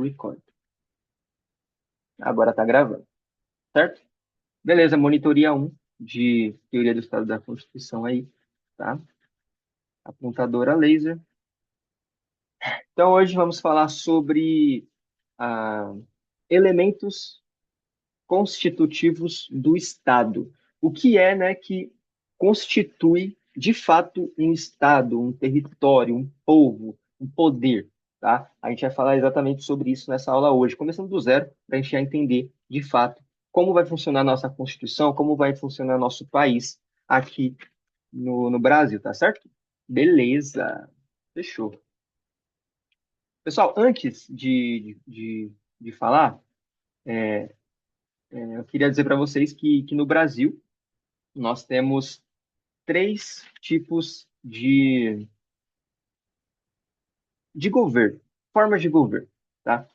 record. Agora tá gravando, certo? Beleza, monitoria um de teoria do Estado da Constituição aí, tá? Apontadora laser. Então, hoje vamos falar sobre ah, elementos constitutivos do Estado. O que é, né, que constitui, de fato, um Estado, um território, um povo, um poder, tá? A gente vai falar exatamente sobre isso nessa aula hoje, começando do zero, para a gente já entender, de fato, como vai funcionar a nossa Constituição, como vai funcionar nosso país aqui no Brasil, tá certo? Beleza, fechou. Pessoal, antes de falar, eu queria dizer para vocês que no Brasil nós temos três tipos de governo, formas de governo, tá?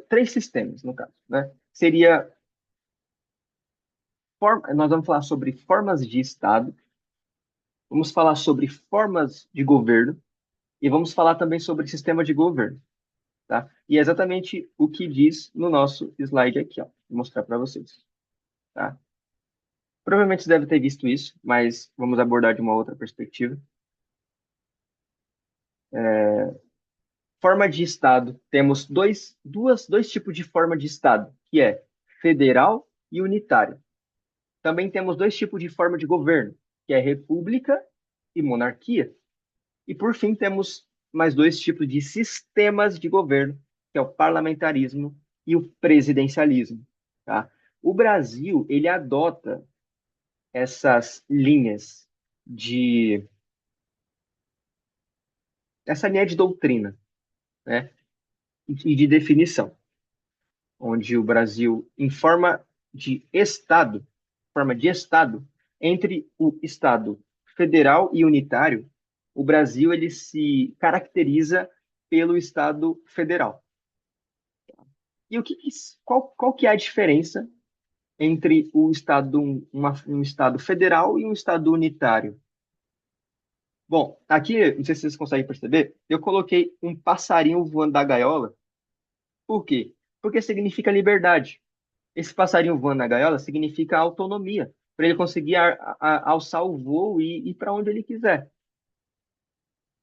Três sistemas, no caso, né? Seria, nós vamos falar sobre formas de Estado, vamos falar sobre formas de governo e vamos falar também sobre sistema de governo, tá? E é exatamente o que diz no nosso slide aqui, ó. Vou mostrar para vocês, tá? Provavelmente você deve ter visto isso, mas vamos abordar de uma outra perspectiva. Forma de Estado, temos dois tipos de forma de Estado, que é federal e unitário. Também temos dois tipos de forma de governo, que é república e monarquia. E, por fim, temos mais dois tipos de sistemas de governo, que é o parlamentarismo e o presidencialismo. Tá? O Brasil, ele adota essas linhas de... essa linha de doutrina, né? E de definição, onde o Brasil, em forma de Estado, entre o Estado federal e unitário, o Brasil ele se caracteriza pelo Estado federal. E qual que é a diferença entre o Estado, um Estado federal e um Estado unitário? Bom, aqui, não sei se vocês conseguem perceber, eu coloquei um passarinho voando da gaiola. Por quê? Porque significa liberdade. Esse passarinho voando na gaiola significa autonomia, para ele conseguir alçar o voo e ir para onde ele quiser.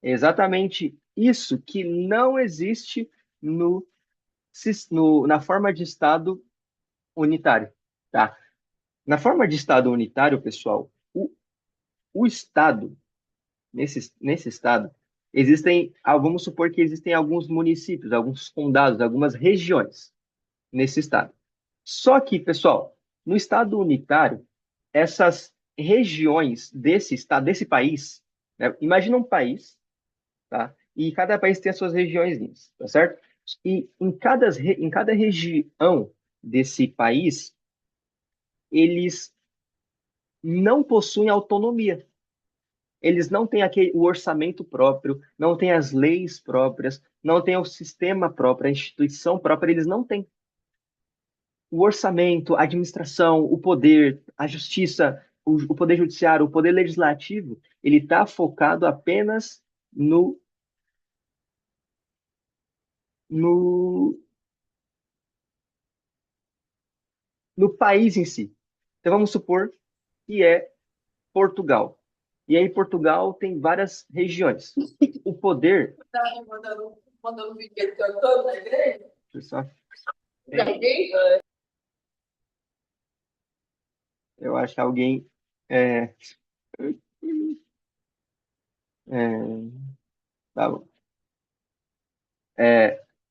É exatamente isso que não existe no, na forma de Estado unitário, tá? Na forma de Estado unitário, pessoal, o Estado, nesse Estado, vamos supor que existem alguns municípios, alguns condados, algumas regiões nesse Estado. Só que, pessoal, no Estado unitário, essas regiões desse estado, desse país, né? Imagina um país, tá? E cada país tem as suas regiões, tá certo? E em cada região desse país, eles não possuem autonomia. Eles não têm o orçamento próprio, não têm as leis próprias, não têm o sistema próprio, a instituição própria, eles não têm. O orçamento, a administração, o poder, a justiça, o poder judiciário, o poder legislativo, ele está focado apenas no, no país em si. Então vamos supor que é Portugal. E aí Portugal tem várias regiões. O poder. Tá me mandando vídeo dele cantando na igreja? Deixa eu só- Na igreja? eu acho que alguém. É, é, tá bom.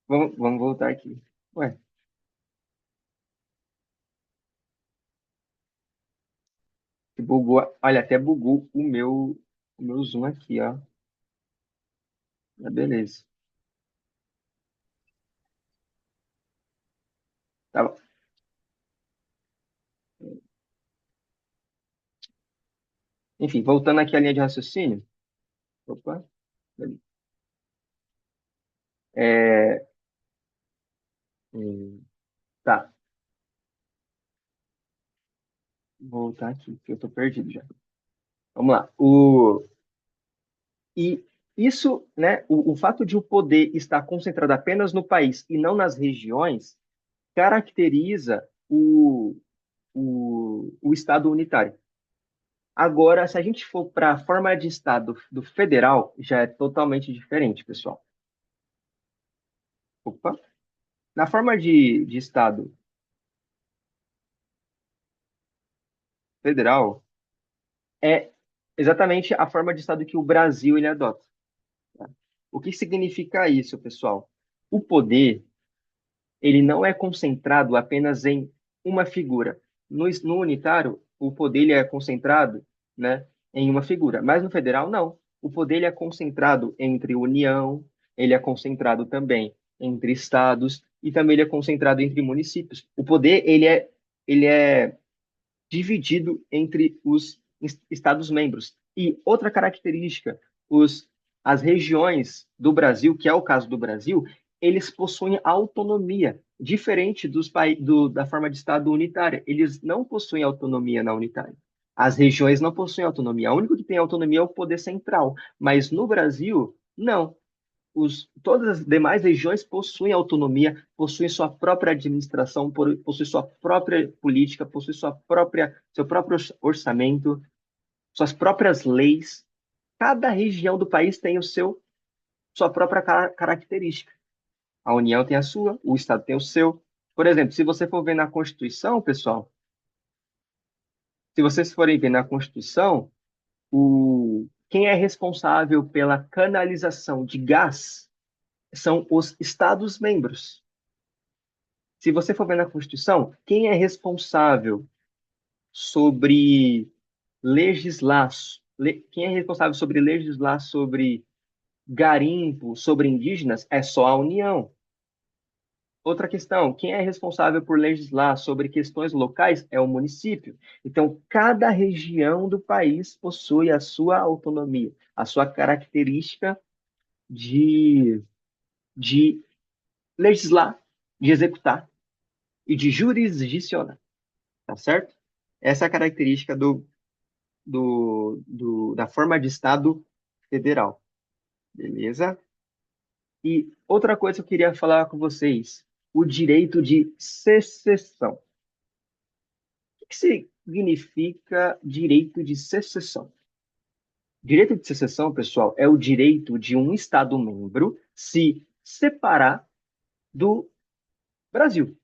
Vamos voltar aqui. Ué, que bugou. Olha, até bugou o meu zoom aqui, ó. Mas beleza. Tá bom. Enfim, voltando aqui à linha de raciocínio. Opa, peraí. É, tá, vou voltar aqui, porque eu tô perdido já. Vamos lá. Isso, né, o fato de o poder estar concentrado apenas no país e não nas regiões, caracteriza o Estado unitário. Agora, se a gente for para a forma de Estado do federal, já é totalmente diferente, pessoal. Opa. Na forma de Estado federal, é exatamente a forma de Estado que o Brasil ele adota. Tá? O que significa isso, pessoal? O poder ele não é concentrado apenas em uma figura. No unitário, o poder ele é concentrado, né, em uma figura, mas no federal, não. O poder ele é concentrado entre União, ele é concentrado também entre estados e também ele é concentrado entre municípios. O poder ele é dividido entre os Estados-membros. E outra característica, as regiões do Brasil, que é o caso do Brasil, eles possuem autonomia, diferente da forma de Estado unitária. Eles não possuem autonomia na unitária. As regiões não possuem autonomia. O único que tem autonomia é o poder central. Mas no Brasil, não. Todas as demais regiões possuem autonomia, possuem sua própria administração, possuem sua própria política, possuem seu próprio orçamento, suas próprias leis. Cada região do país tem sua própria característica. A União tem a sua, o Estado tem o seu. Por exemplo, se você for ver na Constituição, pessoal, se vocês forem ver na Constituição, quem é responsável pela canalização de gás são os Estados-membros. Se você for ver na Constituição, quem é responsável sobre legislar, quem é responsável sobre legislar sobre garimpo, sobre indígenas, é só a União. Outra questão, quem é responsável por legislar sobre questões locais é o município. Então, cada região do país possui a sua autonomia, a sua característica de, de legislar, de executar e de jurisdicionar. Tá certo? Essa é a característica da forma de Estado federal, beleza? E outra coisa que eu queria falar com vocês, o direito de secessão. O que significa direito de secessão? Direito de secessão, pessoal, é o direito de um Estado-membro se separar do Brasil,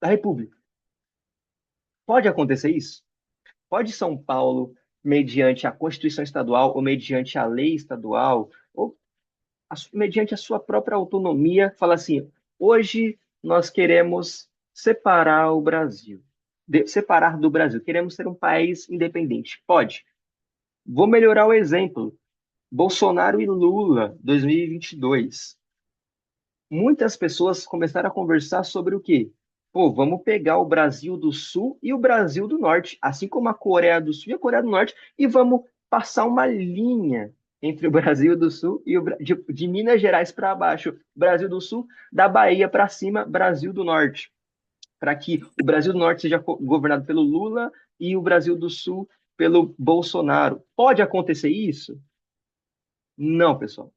da República. Pode acontecer isso? Pode São Paulo, mediante a Constituição Estadual ou mediante a lei estadual, ou mediante a sua própria autonomia, falar assim: hoje nós queremos separar o Brasil, separar do Brasil, queremos ser um país independente. Pode. Vou melhorar o exemplo. Bolsonaro e Lula, 2022. Muitas pessoas começaram a conversar sobre o quê? Pô, vamos pegar o Brasil do Sul e o Brasil do Norte, assim como a Coreia do Sul e a Coreia do Norte, e vamos passar uma linha entre o Brasil do Sul e de Minas Gerais para baixo, Brasil do Sul, da Bahia para cima, Brasil do Norte, para que o Brasil do Norte seja governado pelo Lula e o Brasil do Sul pelo Bolsonaro. Pode acontecer isso? Não, pessoal.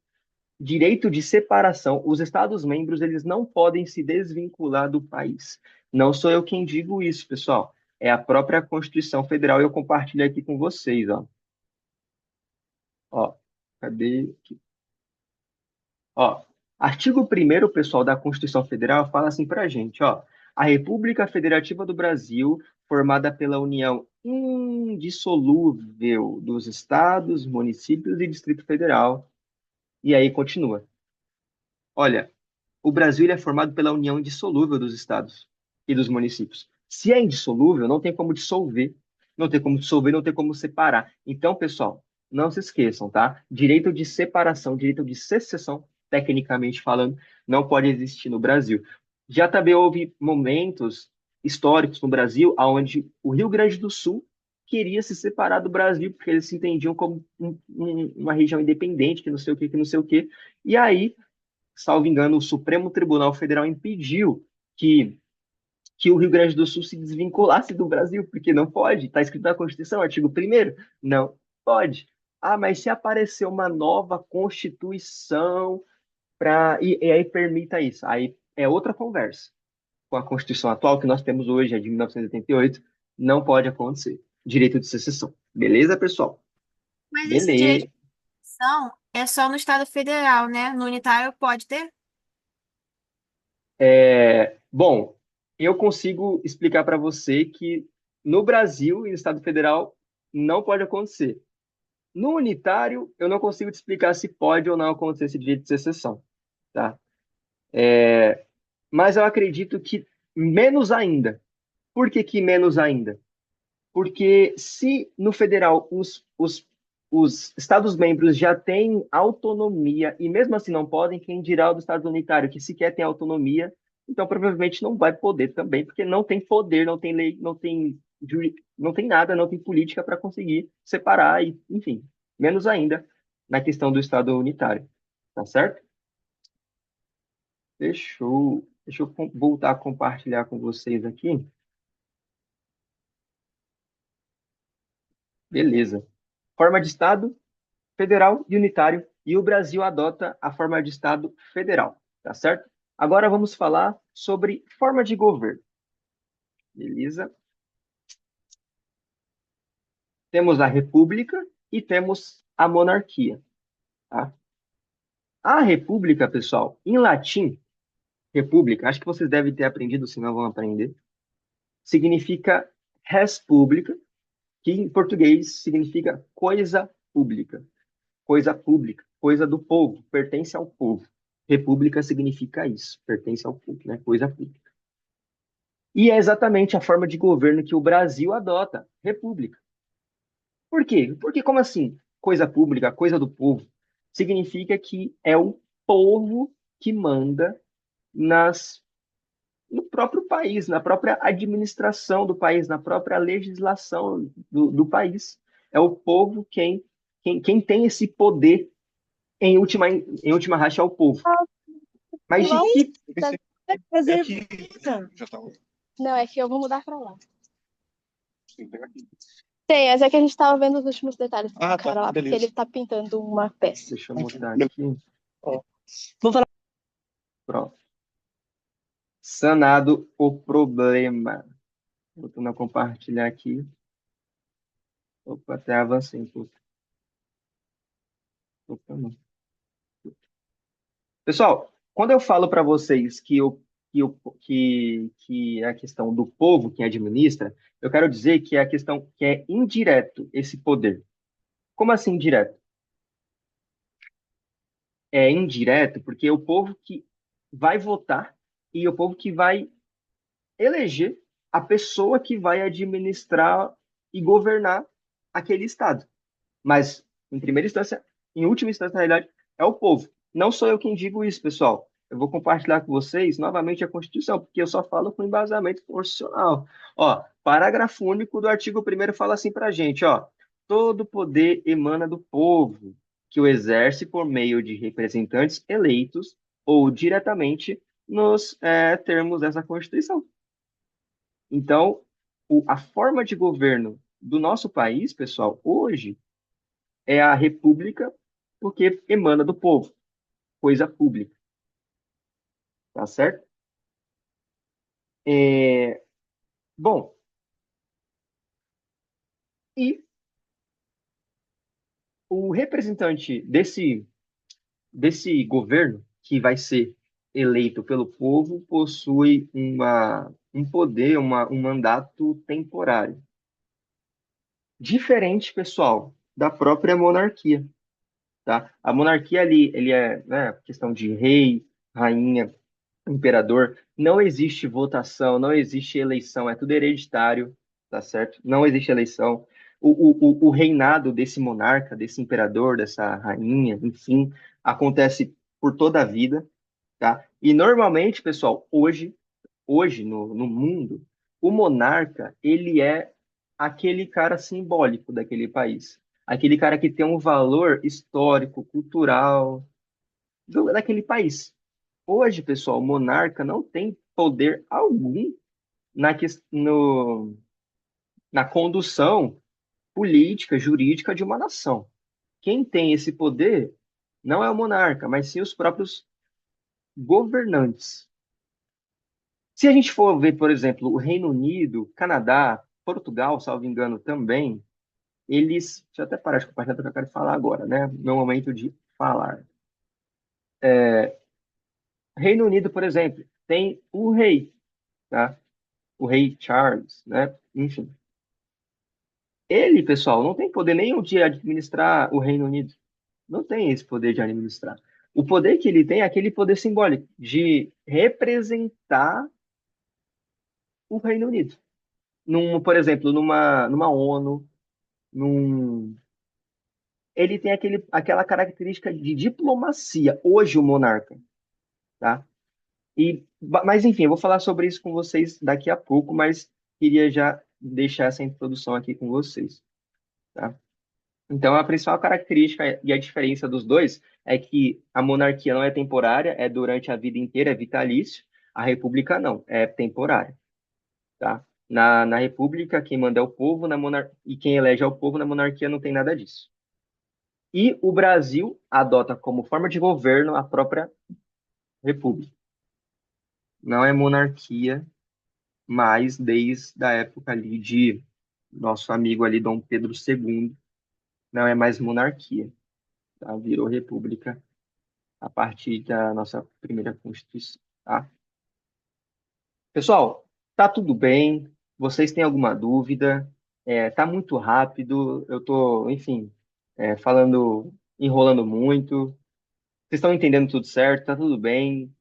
Direito de separação. Os Estados-membros, eles não podem se desvincular do país. Não sou eu quem digo isso, pessoal. É a própria Constituição Federal e eu compartilho aqui com vocês, ó. Ó, cadê? Aqui? Ó, artigo 1º, pessoal, da Constituição Federal fala assim pra gente, ó. A República Federativa do Brasil, formada pela união indissolúvel dos estados, municípios e Distrito Federal. E aí continua. Olha, o Brasil ele é formado pela união indissolúvel dos estados e dos municípios. Se é indissolúvel, não tem como dissolver, não tem como dissolver, não tem como separar. Então, pessoal, não se esqueçam, tá? Direito de separação, direito de secessão, tecnicamente falando, não pode existir no Brasil. Já também houve momentos históricos no Brasil onde o Rio Grande do Sul queria se separar do Brasil, porque eles se entendiam como uma região independente, que não sei o que, que não sei o que. E aí salvo engano, o Supremo Tribunal Federal impediu que, que o Rio Grande do Sul se desvinculasse do Brasil, porque não pode, está escrito na Constituição, artigo 1º, não pode. Ah, mas se aparecer uma nova Constituição e aí permita isso, aí é outra conversa. Com a Constituição atual que nós temos hoje, a de 1988, não pode acontecer. Direito de secessão. Beleza, pessoal? Mas esse direito Beleza. de exceção é só no Estado Federal, né? No unitário pode ter? Bom, eu consigo explicar para você que no Brasil e no Estado Federal não pode acontecer. No unitário, eu não consigo te explicar se pode ou não acontecer esse direito de secessão, tá? Mas eu acredito que menos ainda. Por que que menos ainda? Porque se no federal os Estados-membros já têm autonomia e mesmo assim não podem, quem dirá o do Estado unitário que sequer tem autonomia, então provavelmente não vai poder também, porque não tem poder, não tem lei, não tem nada, não tem política para conseguir separar e, enfim, menos ainda na questão do Estado unitário, tá certo? Fechou. Deixa eu voltar a compartilhar com vocês aqui. Beleza. Forma de Estado federal e unitário, e o Brasil adota a forma de Estado federal, tá certo? Agora vamos falar sobre forma de governo, beleza? Temos a república e temos a monarquia, tá? A república, pessoal, em latim, república, acho que vocês devem ter aprendido, se não vão aprender, significa res pública, que em português significa coisa pública, coisa do povo, pertence ao povo. República significa isso, pertence ao povo, né? Coisa pública. E é exatamente a forma de governo que o Brasil adota, república. Por quê? Porque como assim? Coisa pública, coisa do povo, significa que é o povo que manda nas no próprio país, na própria administração do país, na própria legislação do país. É o povo quem tem esse poder em última racha é o povo. Mas de Não, que tá fazer visita. Não, é que eu vou mudar pra lá. Tem, mas é que a gente tava vendo os últimos detalhes do cara lá, porque ele tá pintando uma peça. Deixa eu mudar aqui. Vou falar. Pronto. Sanado o problema. Voltando a compartilhar aqui. Opa, até avancei um pouco. Opa, não. Pessoal, quando eu falo para vocês que é a questão do povo que administra, eu quero dizer que é a questão que é indireto esse poder. Como assim indireto? É indireto porque é o povo que vai votar e o povo que vai eleger a pessoa que vai administrar e governar aquele estado. Mas, em primeira instância, em última instância, na realidade, é o povo. Não sou eu quem digo isso, pessoal. Eu vou compartilhar com vocês novamente a Constituição, porque eu só falo com embasamento constitucional. Ó, parágrafo único do artigo 1º fala assim para a gente, ó, todo poder emana do povo, que o exerce por meio de representantes eleitos ou diretamente nos termos dessa Constituição. Então, a forma de governo do nosso país, pessoal, hoje é a república, porque emana do povo, coisa pública, tá certo? É, bom, e o representante desse governo, que vai ser eleito pelo povo, possui um poder, um mandato temporário. Diferente, pessoal, da própria monarquia, tá? A monarquia ali, ele é, né, questão de rei, rainha, imperador, não existe votação, não existe eleição, é tudo hereditário, tá certo? Não existe eleição. O reinado desse monarca, desse imperador, dessa rainha, enfim, acontece por toda a vida, tá? E normalmente, pessoal, hoje no mundo, o monarca, ele é aquele cara simbólico daquele país. Aquele cara que tem um valor histórico, cultural, daquele país. Hoje, pessoal, o monarca não tem poder algum na, ques- no, na condução política, jurídica de uma nação. quem tem esse poder não é o monarca, mas sim os próprios governantes. Se a gente for ver, por exemplo, o Reino Unido, Canadá, Portugal, salvo engano, também, eles. Deixa eu até parar de compartilhar o que eu quero falar agora, né? Meu momento de falar. Reino Unido, por exemplo, tem o rei, tá? O rei Charles, né? Enfim. Ele, pessoal, não tem poder nenhum de administrar o Reino Unido. Não tem esse poder de administrar. O poder que ele tem é aquele poder simbólico de representar o Reino Unido. Por exemplo, numa ONU, num, ele tem aquela característica de diplomacia, hoje o monarca, tá? Mas enfim, eu vou falar sobre isso com vocês daqui a pouco, mas queria já deixar essa introdução aqui com vocês, tá? Então, a principal característica e a diferença dos dois é que a monarquia não é temporária, é durante a vida inteira, é vitalício. A república não, é temporária, tá? Na república, quem manda é o povo, e quem elege é o povo, na monarquia não tem nada disso. E o Brasil adota como forma de governo a própria república. Não é monarquia, mas desde a época ali de nosso amigo ali, Dom Pedro II, não é mais monarquia, tá? Virou república a partir da nossa primeira Constituição, tá? Pessoal, tá tudo bem? Vocês têm alguma dúvida? Tá muito rápido, eu tô, enfim, falando, enrolando muito. Vocês estão entendendo tudo certo? Tá tudo bem?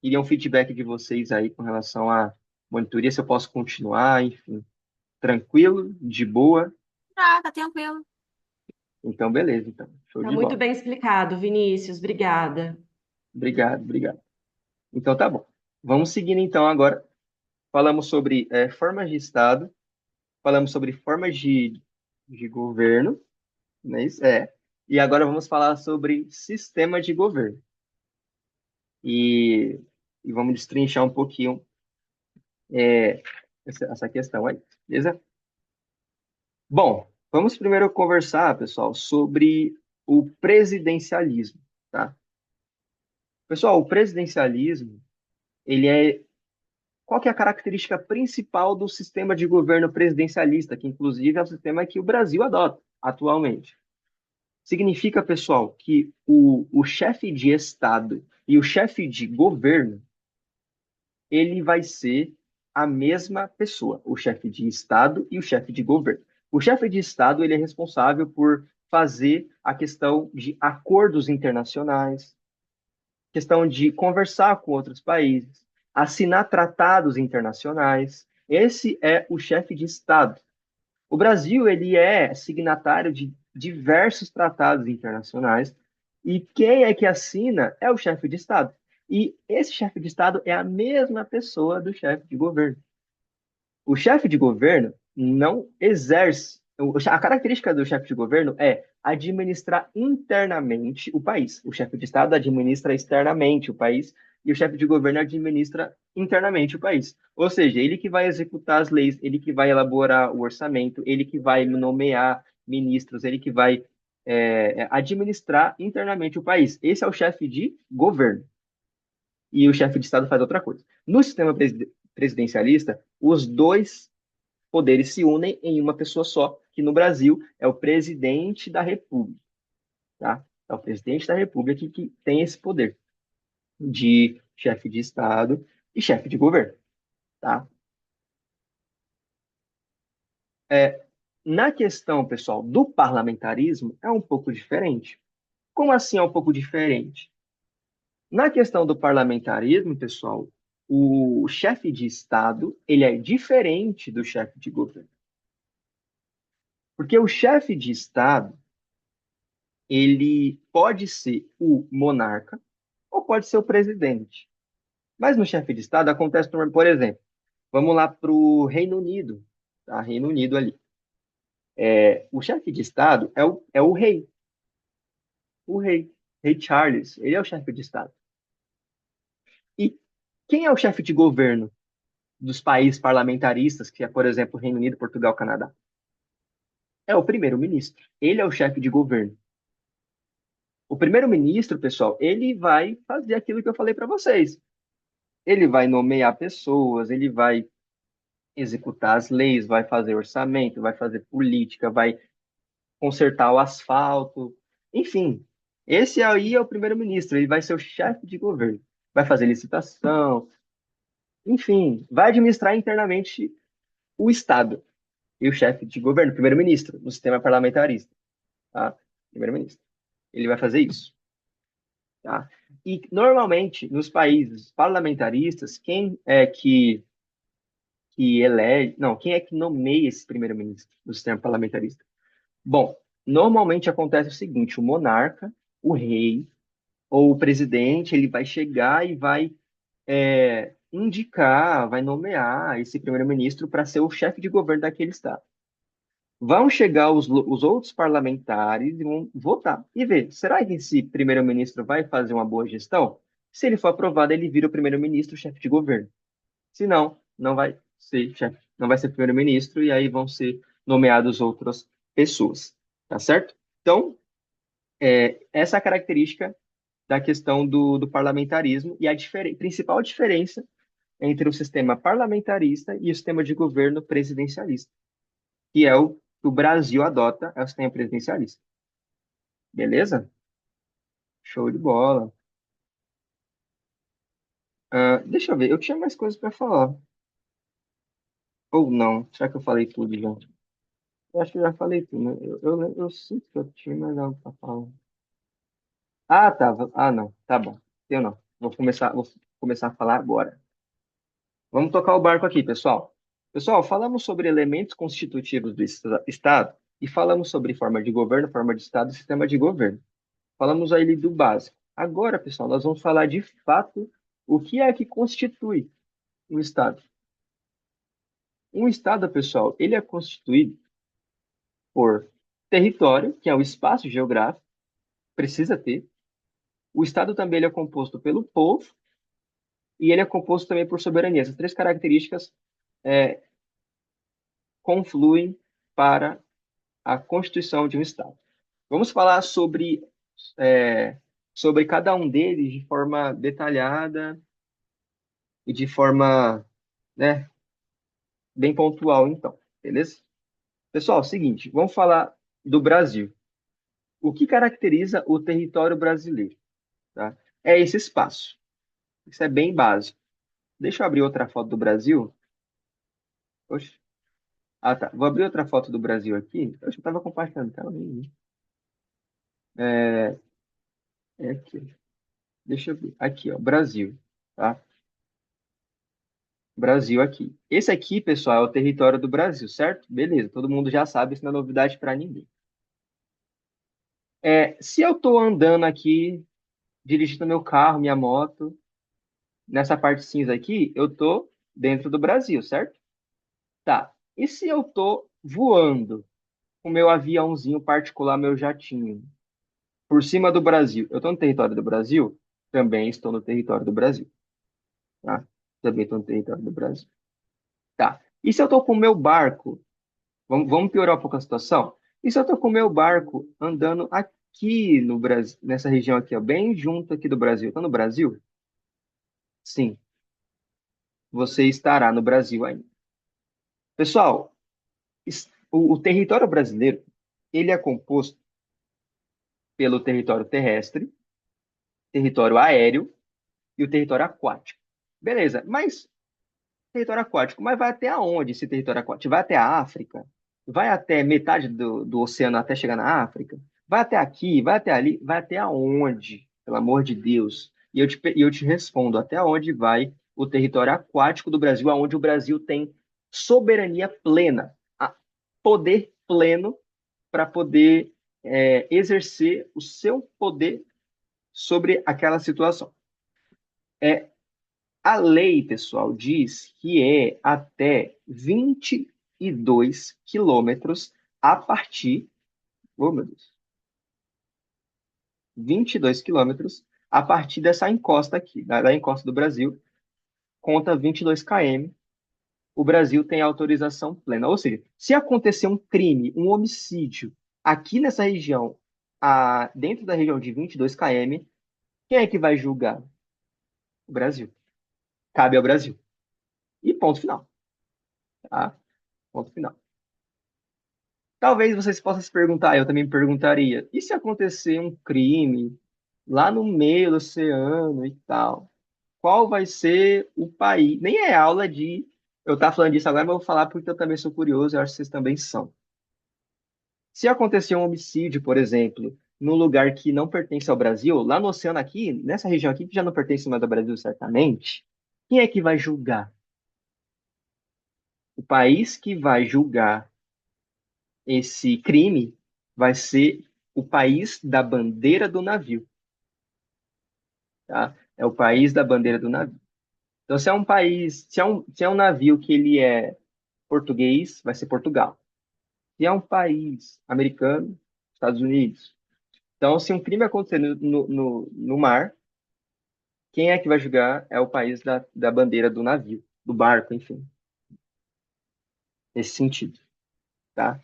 Queria um feedback de vocês aí com relação à monitoria, se eu posso continuar, enfim. Tranquilo? De boa? Tá tranquilo. Então, beleza, então. Show Tá de muito bola. bem explicado, Vinícius. Obrigada. Obrigado, obrigado. Então, tá bom. Vamos seguindo, então, agora. Falamos sobre formas de Estado, falamos sobre formas de governo, não é isso? E agora vamos falar sobre sistema de governo. E, e vamos destrinchar um pouquinho essa questão aí, beleza? Bom, vamos primeiro conversar, pessoal, sobre o presidencialismo, tá? Pessoal, o presidencialismo, ele é... Qual que é a característica principal do sistema de governo presidencialista, que inclusive é o sistema que o Brasil adota atualmente? Significa, pessoal, que o chefe de Estado e o chefe de governo, ele vai ser a mesma pessoa, o chefe de Estado e o chefe de governo. O chefe de Estado, ele é responsável por fazer a questão de acordos internacionais, questão de conversar com outros países, assinar tratados internacionais. Esse é o chefe de Estado. O Brasil, ele é signatário de diversos tratados internacionais e quem é que assina é o chefe de Estado. E esse chefe de Estado é a mesma pessoa do chefe de governo. O chefe de governo não exerce. A característica do chefe de governo é administrar internamente o país. O chefe de Estado administra externamente o país e o chefe de governo administra internamente o país. Ou seja, ele que vai executar as leis, ele que vai elaborar o orçamento, ele que vai nomear ministros, ele que vai administrar internamente o país. Esse é o chefe de governo. E o chefe de Estado faz outra coisa. No sistema presidencialista, os dois poderes se unem em uma pessoa só, que no Brasil é o presidente da República, tá? É o presidente da República que tem esse poder de chefe de Estado e chefe de governo, tá? Na questão, pessoal, do parlamentarismo, é um pouco diferente. Como assim é um pouco diferente? Na questão do parlamentarismo, pessoal, o chefe de Estado, ele é diferente do chefe de governo. Porque o chefe de Estado, ele pode ser o monarca ou pode ser o presidente. Mas no chefe de Estado acontece, por exemplo, vamos lá para o Reino Unido, tá? Reino Unido ali. O chefe de Estado é o rei. O rei. Rei Charles, ele é o chefe de Estado. E quem é o chefe de governo dos países parlamentaristas, que é, por exemplo, Reino Unido, Portugal, Canadá? É o primeiro-ministro. Ele é o chefe de governo. O primeiro-ministro, pessoal, ele vai fazer aquilo que eu falei para vocês. Ele vai nomear pessoas, ele vai executar as leis, vai fazer orçamento, vai fazer política, vai consertar o asfalto, enfim. Esse aí é o primeiro-ministro, ele vai ser o chefe de governo, vai fazer licitação, enfim, vai administrar internamente o Estado e o chefe de governo, primeiro-ministro, no sistema parlamentarista, tá? Primeiro-ministro. Ele vai fazer isso, tá? E normalmente nos países parlamentaristas, quem é que elege, não, quem é que nomeia esse primeiro-ministro no sistema parlamentarista? Bom, normalmente acontece o seguinte: o monarca, o rei ou o presidente, ele vai chegar e vai indicar, vai nomear esse primeiro-ministro para ser o chefe de governo daquele estado. Vão chegar os outros parlamentares e vão votar e ver, será que esse primeiro-ministro vai fazer uma boa gestão? Se ele for aprovado, ele vira o primeiro-ministro, chefe de governo. Se não, não vai ser chefe, não vai ser primeiro-ministro e aí vão ser nomeadas outras pessoas, tá certo? Então, essa é a característica da questão do parlamentarismo e a principal diferença entre o sistema parlamentarista e o sistema de governo presidencialista, que é o que o Brasil adota, é o sistema presidencialista. Beleza? Show de bola. Deixa eu ver, eu tinha mais coisas para falar. Ou não? Será que eu falei tudo já? Eu acho que eu já falei tudo, né? Eu sinto que eu tinha mais algo para falar. Ah, tá. Ah, não. Tá bom. Eu não. Vou começar a falar agora. Vamos tocar o barco aqui, pessoal. Pessoal, falamos sobre elementos constitutivos do Estado e falamos sobre forma de governo, forma de Estado e sistema de governo. Falamos aí do básico. Agora, pessoal, nós vamos falar de fato o que é que constitui um Estado. Um Estado, pessoal, ele é constituído por território, que é o espaço geográfico, precisa ter. O Estado também ele é composto pelo povo e ele é composto também por soberania. Essas três características é, confluem para a constituição de um Estado. Vamos falar é, sobre cada um deles de forma detalhada e de forma, né, bem pontual, então, beleza? Pessoal, é o seguinte, vamos falar do Brasil. O que caracteriza o território brasileiro, tá? É esse espaço. Isso é bem básico. Deixa eu abrir outra foto do Brasil. Oxe. Ah, tá. Vou abrir outra foto do Brasil aqui. Eu já estava compartilhando, tá? Nem vi. É, é aqui. Deixa eu ver. Aqui, ó, Brasil, tá? Brasil aqui. Esse aqui, pessoal, é o território do Brasil, certo? Beleza, todo mundo já sabe, isso não é novidade para ninguém. Se eu estou andando aqui, dirigindo meu carro, minha moto, nessa parte cinza aqui, eu estou dentro do Brasil, certo? Tá. E se eu estou voando com meu aviãozinho particular, meu jatinho, por cima do Brasil, eu estou no território do Brasil? Também estou no território do Brasil, tá? Também estou no território do Brasil. Tá. E se eu estou com o meu barco, vamos piorar um pouco a situação? E se eu estou com o meu barco andando aqui no Brasil, nessa região aqui, ó, bem junto aqui do Brasil? Está no Brasil? Sim, você estará no Brasil ainda. Pessoal, o território brasileiro, ele é composto pelo território terrestre, território aéreo e o território aquático. Beleza, mas território aquático, mas vai até aonde esse território aquático? Vai até a África? Vai até metade do oceano até chegar na África? Vai até aqui? Vai até ali? Vai até aonde? Pelo amor de Deus. E eu te respondo, até onde vai o território aquático do Brasil, aonde o Brasil tem soberania plena, poder pleno para poder exercer o seu poder sobre aquela situação. A lei, pessoal, diz que é até 22 km a partir, oh meu Deus, 22 km a partir dessa encosta aqui, da encosta do Brasil, conta 22 km. O Brasil tem autorização plena. Ou seja, se acontecer um crime, um homicídio aqui nessa região, dentro da região de 22 km, quem é que vai julgar? O Brasil. Cabe ao Brasil. E ponto final, tá? Ponto final. Talvez vocês possam se perguntar, eu também me perguntaria, e se acontecer um crime lá no meio do oceano e tal? Qual vai ser o país? Nem é aula de eu estar falando disso agora, mas eu vou falar porque eu também sou curioso, eu acho que vocês também são. Se acontecer um homicídio, por exemplo, num lugar que não pertence ao Brasil, lá no oceano aqui, nessa região aqui que já não pertence mais ao Brasil, certamente, quem é que vai julgar? O país que vai julgar esse crime vai ser o país da bandeira do navio, tá? É o país da bandeira do navio. Então, se é um país, se é um navio que ele é português, vai ser Portugal. Se é um país americano, Estados Unidos. Então, se um crime acontecer no mar, quem é que vai julgar é o país da bandeira do navio, do barco, enfim. Nesse sentido, tá?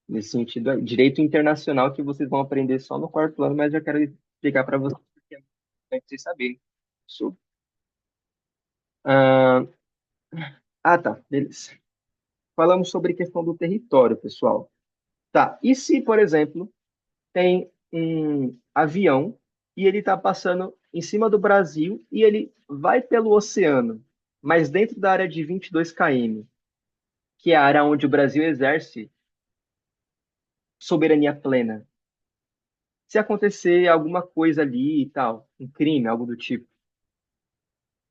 Nesse sentido aí. Direito internacional que vocês vão aprender só no quarto ano, mas eu quero explicar para vocês, porque é importante vocês saberem sobre. Ah, tá, beleza. Falamos sobre questão do território, pessoal. Tá, e se, por exemplo, tem um avião e ele está passando em cima do Brasil e ele vai pelo oceano, mas dentro da área de 22 km, que é a área onde o Brasil exerce soberania plena. Se acontecer alguma coisa ali e tal, um crime, algo do tipo,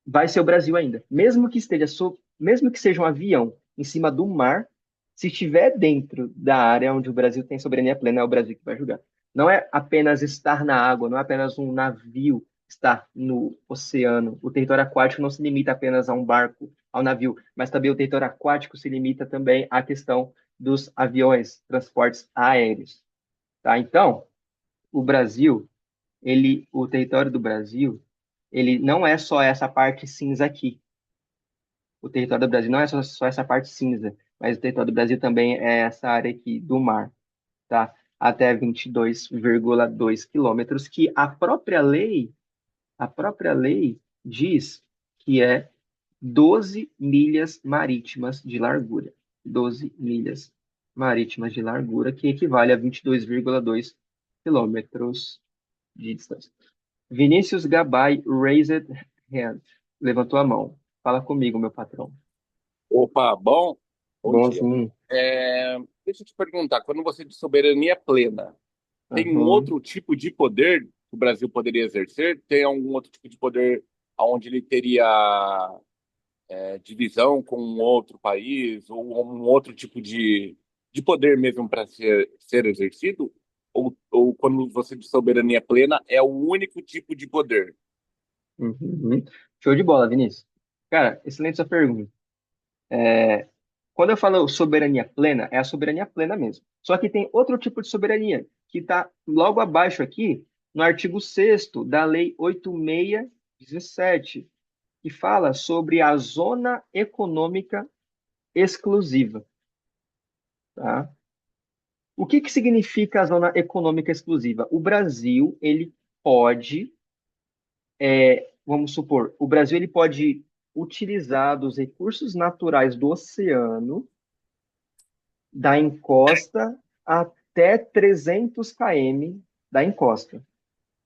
vai ser o Brasil ainda. Mesmo que seja um avião em cima do mar, se estiver dentro da área onde o Brasil tem soberania plena, é o Brasil que vai julgar. Não é apenas estar na água, não é apenas um navio estar no oceano. O território aquático não se limita apenas a um barco, ao navio, mas também o território aquático se limita também à questão dos aviões, transportes aéreos, tá? Então, o Brasil, o território do Brasil, ele não é só essa parte cinza aqui. O território do Brasil não é só essa parte cinza, mas o território do Brasil também é essa área aqui do mar, tá? Até 22,2 quilômetros, que a própria lei diz que é 12 milhas marítimas de largura. 12 milhas marítimas de largura, que equivale a 22,2 quilômetros de distância. Vinícius Gabay raised hand. Levantou a mão. Fala comigo, meu patrão. Opa, bom dia. Bonzinho. Deixa eu te perguntar, quando você diz soberania plena, tem um Uhum. outro tipo de poder que o Brasil poderia exercer? Tem algum outro tipo de poder onde ele teria divisão com um outro país ou um outro tipo de poder mesmo para ser exercido? Ou quando você diz soberania plena, é o único tipo de poder? Uhum. Show de bola, Vinícius. Cara, excelente sua pergunta. Quando eu falo soberania plena, é a soberania plena mesmo. Só que tem outro tipo de soberania, que está logo abaixo aqui, no artigo 6º da Lei 8617, que fala sobre a zona econômica exclusiva, tá? O que que significa a zona econômica exclusiva? O Brasil, ele pode, vamos supor, o Brasil ele pode utilizar dos recursos naturais do oceano, da encosta até 300 km da encosta.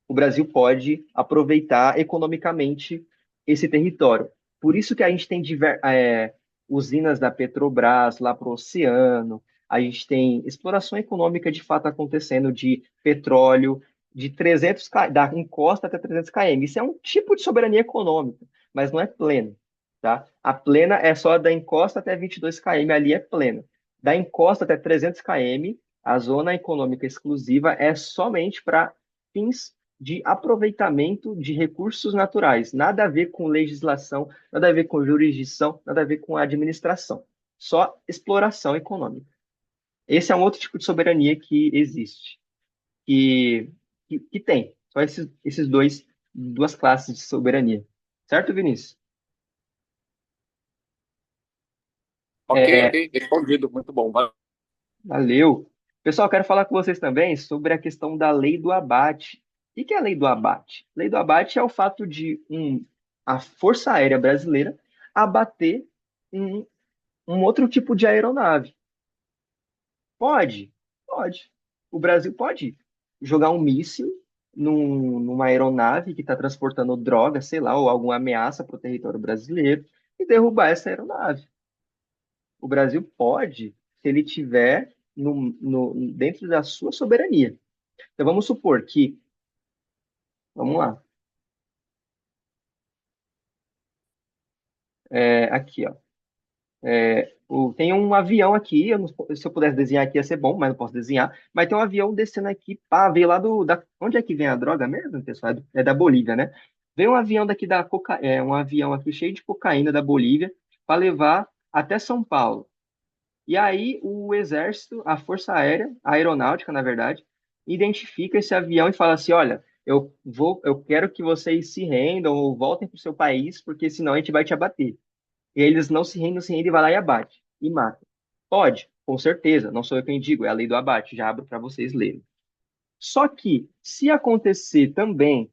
O Brasil pode aproveitar economicamente esse território. Por isso que a gente tem usinas da Petrobras lá para o oceano, a gente tem exploração econômica de fato acontecendo de petróleo de 300 da encosta até 300 km. Isso é um tipo de soberania econômica, mas não é plena, tá? A plena é só da encosta até 22 km, ali é plena. Da encosta até 300 km, a zona econômica exclusiva é somente para fins de aproveitamento de recursos naturais. Nada a ver com legislação, nada a ver com jurisdição, nada a ver com administração. Só exploração econômica. Esse é um outro tipo de soberania que existe, que tem. Só esses duas classes de soberania. Certo, Vinícius? Ok, É, ok, respondido, muito bom. valeu. Pessoal, quero falar com vocês também sobre a questão da lei do abate. O que é a lei do abate? Lei do abate é o fato de a Força Aérea Brasileira abater um, um outro tipo de aeronave. Pode? Pode. O Brasil pode jogar um míssil numa aeronave que está transportando droga, sei lá, ou alguma ameaça para o território brasileiro e derrubar essa aeronave. O Brasil pode, se ele tiver dentro da sua soberania. Então vamos supor que, vamos lá, aqui, ó. Tem um avião aqui, se eu pudesse desenhar aqui ia ser bom, mas não posso desenhar. Mas tem um avião descendo aqui, pá, veio lá onde é que vem a droga mesmo, pessoal? É da Bolívia, né? Veio um avião daqui um avião aqui cheio de cocaína da Bolívia para levar até São Paulo. E aí o exército, a Força Aérea, a aeronáutica, na verdade, identifica esse avião e fala assim, olha, eu quero que vocês se rendam ou voltem para o seu país, porque senão a gente vai te abater. E eles não se rendem, vai lá e abate, e mata. Pode, com certeza, não sou eu quem digo, é a lei do abate, já abro para vocês lerem. Só que, se acontecer também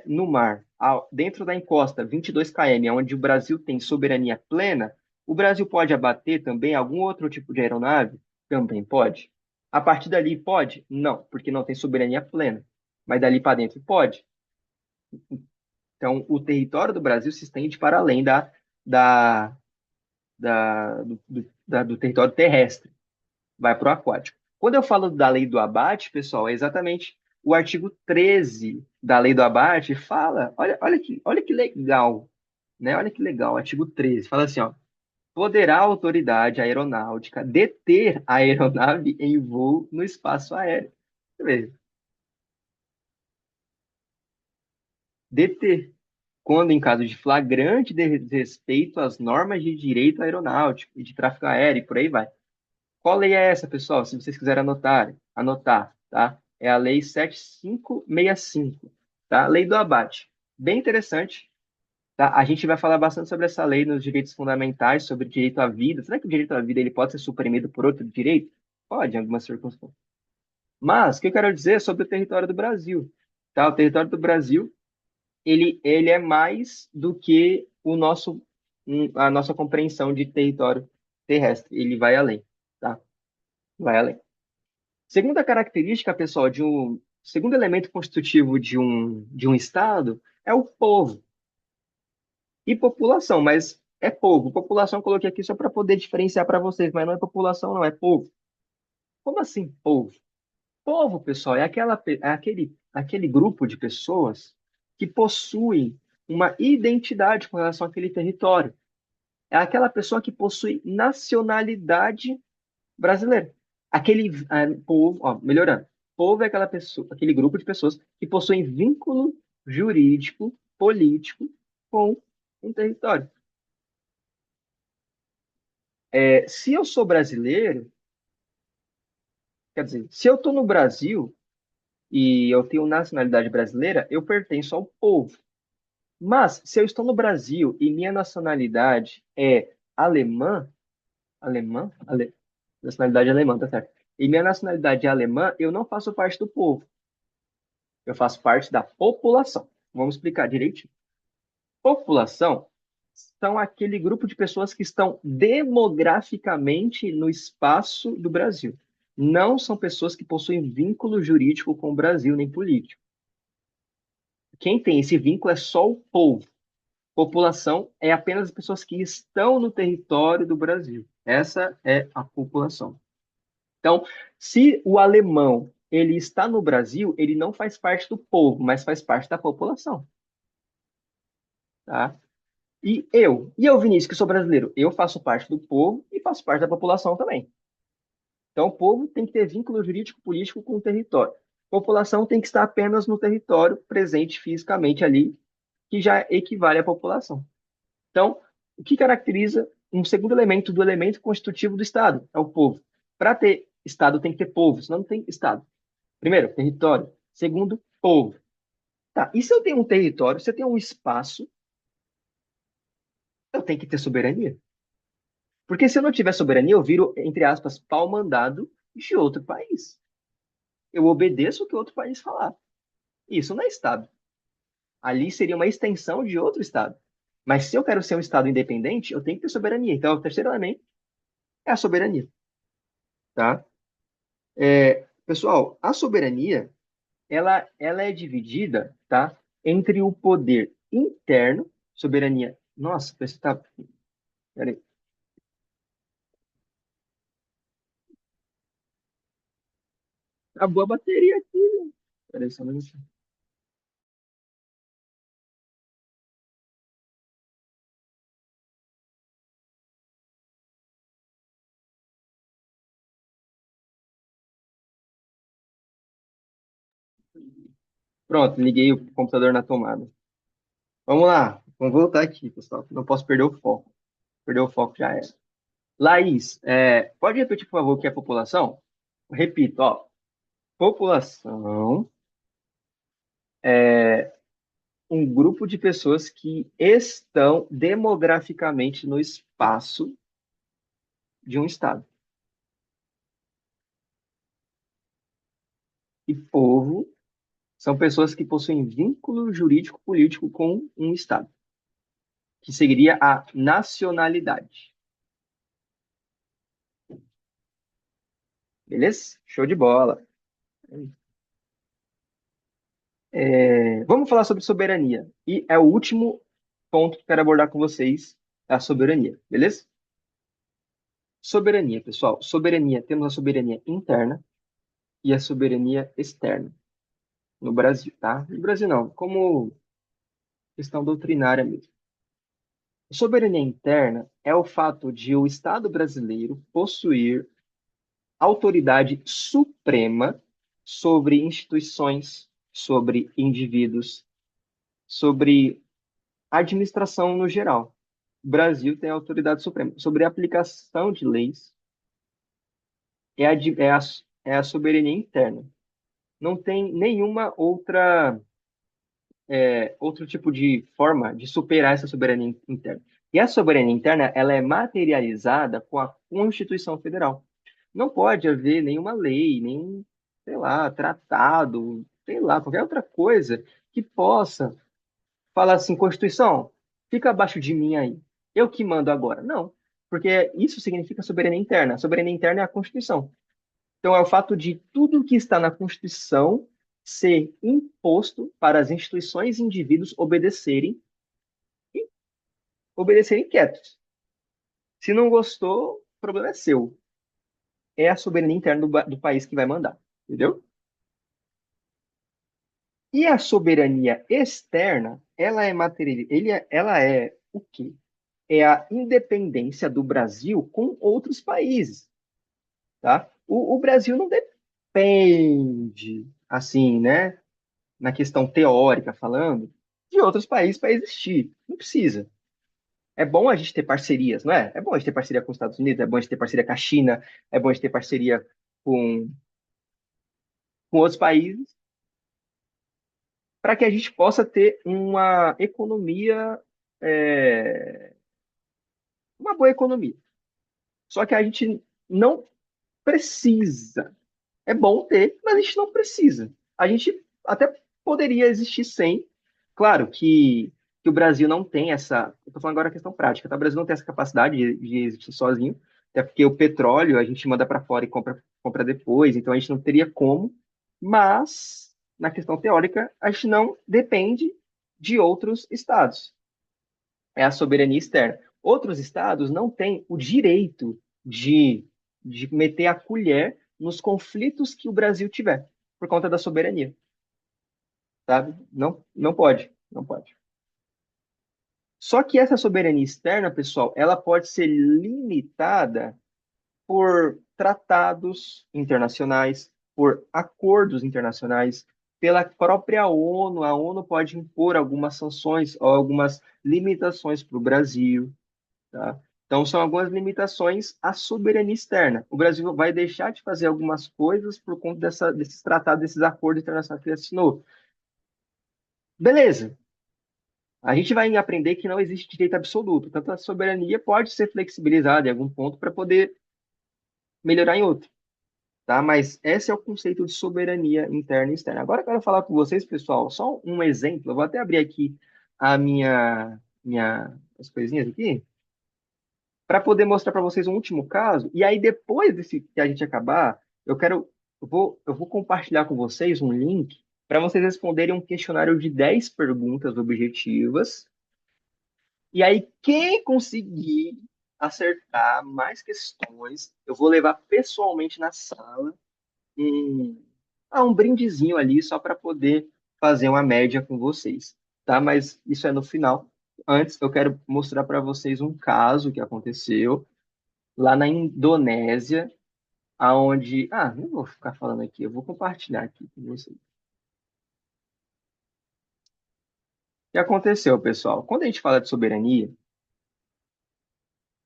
no mar, dentro da encosta 22 km, onde o Brasil tem soberania plena, o Brasil pode abater também algum outro tipo de aeronave? Também pode. A partir dali pode? Não, porque não tem soberania plena. Mas dali para dentro pode. Então, o território do Brasil se estende para além da, do território terrestre, vai para o aquático. Quando eu falo da lei do abate, pessoal, é exatamente o artigo 13 da lei do abate fala, olha que legal, né? Olha que legal, o artigo 13 fala assim, ó, poderá a autoridade aeronáutica deter a aeronave em voo no espaço aéreo. Deixa eu ver. Deter, quando em caso de flagrante desrespeito às normas de direito aeronáutico e de tráfego aéreo, e por aí vai. Qual lei é essa, pessoal? Se vocês quiserem anotar, tá? É a Lei 7565, tá? Lei do abate. Bem interessante, tá? A gente vai falar bastante sobre essa lei nos direitos fundamentais, sobre direito à vida. Será que o direito à vida ele pode ser suprimido por outro direito? Pode, em algumas circunstâncias. Mas, o que eu quero dizer é sobre o território do Brasil, tá? O território do Brasil, ele é mais do que a nossa compreensão de território terrestre. Ele vai além, tá? Vai além. Segunda característica, pessoal, segundo elemento constitutivo de um estado é o povo e população, mas é povo. População eu coloquei aqui só para poder diferenciar para vocês, mas não é população, não, é povo. Como assim, povo? Povo, pessoal, aquele grupo de pessoas que possuem uma identidade com relação àquele território. É aquela pessoa que possui nacionalidade brasileira. Aquele povo, ó, melhorando. Povo é aquela pessoa, aquele grupo de pessoas que possuem vínculo jurídico, político com um território. Se eu sou brasileiro, quer dizer, se eu estou no Brasil e eu tenho nacionalidade brasileira, eu pertenço ao povo. Mas se eu estou no Brasil e minha nacionalidade é alemã, nacionalidade alemã, tá certo? E minha nacionalidade é alemã, eu não faço parte do povo. Eu faço parte da população. Vamos explicar direitinho. População são aquele grupo de pessoas que estão demograficamente no espaço do Brasil. Não são pessoas que possuem vínculo jurídico com o Brasil, nem político. Quem tem esse vínculo é só o povo. População é apenas as pessoas que estão no território do Brasil. Essa é a população. Então, se o alemão ele está no Brasil, ele não faz parte do povo, mas faz parte da população, tá? E eu, Vinícius, que sou brasileiro, eu faço parte do povo e faço parte da população também. Então, o povo tem que ter vínculo jurídico político com o território. A população tem que estar apenas no território, presente fisicamente ali, que já equivale à população. Então, o que caracteriza um segundo elemento do elemento constitutivo do Estado? É o povo. Para ter Estado, tem que ter povo, senão não tem Estado. Primeiro, território. Segundo, povo. Tá, e se eu tenho um território, se eu tenho um espaço, eu tenho que ter soberania. Porque se eu não tiver soberania, eu viro, entre aspas, pau mandado de outro país. Eu obedeço o que outro país falar. Isso não é Estado. Ali seria uma extensão de outro Estado. Mas se eu quero ser um Estado independente, eu tenho que ter soberania. Então, o terceiro elemento é a soberania, tá? Pessoal, a soberania, ela é dividida, tá? Entre o poder interno, soberania. Nossa, você tá. Peraí. Acabou a bateria aqui, né? Peraí, só um minutinho. Pronto, liguei o computador na tomada. Vamos lá, vamos voltar aqui, pessoal. Não posso perder o foco. Perder o foco já era. Laís, pode repetir, por favor, o que é população? Repito, ó. População é um grupo de pessoas que estão demograficamente no espaço de um estado. E povo são pessoas que possuem vínculo jurídico político com um estado, que seguiria a nacionalidade. Beleza? Show de bola. Vamos falar sobre soberania. E é o último ponto que quero abordar com vocês, é a soberania, beleza? Soberania, pessoal. Soberania, temos a soberania interna e a soberania externa no Brasil, tá? No Brasil não, como questão doutrinária mesmo. A soberania interna é o fato de o Estado brasileiro possuir autoridade suprema sobre instituições, sobre indivíduos, sobre administração no geral. O Brasil tem a autoridade suprema sobre a aplicação de leis, é a, di- é a soberania interna. Não tem nenhuma outro tipo de forma de superar essa soberania interna. E a soberania interna, ela é materializada com a Constituição Federal. Não pode haver nenhuma lei, nenhum, sei lá, tratado, sei lá, qualquer outra coisa que possa falar assim, Constituição, fica abaixo de mim aí. Eu que mando agora. Não, porque isso significa soberania interna. A soberania interna é a Constituição. Então, é o fato de tudo que está na Constituição ser imposto para as instituições e indivíduos obedecerem quietos. Se não gostou, o problema é seu. É a soberania interna do país que vai mandar, entendeu? E a soberania externa, ela é material, ela é o quê? É a independência do Brasil com outros países, tá? O Brasil não depende, assim, né? Na questão teórica falando, de outros países para existir. Não precisa. É bom a gente ter parcerias, não é? É bom a gente ter parceria com os Estados Unidos, é bom a gente ter parceria com a China, é bom a gente ter parceria com outros países, para que a gente possa ter uma economia, é, uma boa economia. Só que a gente não precisa. É bom ter, mas a gente não precisa. A gente até poderia existir sem. Claro que o Brasil não tem essa. Eu estou falando agora a questão prática, tá? O Brasil não tem essa capacidade de existir sozinho, até porque o petróleo a gente manda para fora e compra depois, então a gente não teria como. Mas, na questão teórica, a gente não depende de outros estados. É a soberania externa. Outros estados não têm o direito de meter a colher nos conflitos que o Brasil tiver, por conta da soberania, sabe? Não, não pode, não pode. Só que essa soberania externa, pessoal, ela pode ser limitada por tratados internacionais, por acordos internacionais, pela própria ONU. A ONU pode impor algumas sanções ou algumas limitações para o Brasil, tá? Então, são algumas limitações à soberania externa. O Brasil vai deixar de fazer algumas coisas por conta desses tratados, desses acordos internacionais que ele assinou. Beleza. A gente vai aprender que não existe direito absoluto. Tanto a soberania pode ser flexibilizada em algum ponto para poder melhorar em outro. tá? Mas esse é o conceito de soberania interna e externa. Agora eu quero falar com vocês, pessoal, só um exemplo. Eu vou até abrir aqui as coisinhas aqui para poder mostrar para vocês um último caso. E aí depois desse que a gente acabar, eu vou compartilhar com vocês um link para vocês responderem um questionário de 10 perguntas objetivas. E aí quem conseguir acertar mais questões, eu vou levar pessoalmente na sala um, um brindezinho ali só para poder fazer uma média com vocês, tá? Mas isso é no final. Antes, eu quero mostrar para vocês um caso que aconteceu lá na Indonésia, aonde... Ah, não vou ficar falando aqui, eu vou compartilhar aqui com vocês. O que aconteceu, pessoal? Quando a gente fala de soberania,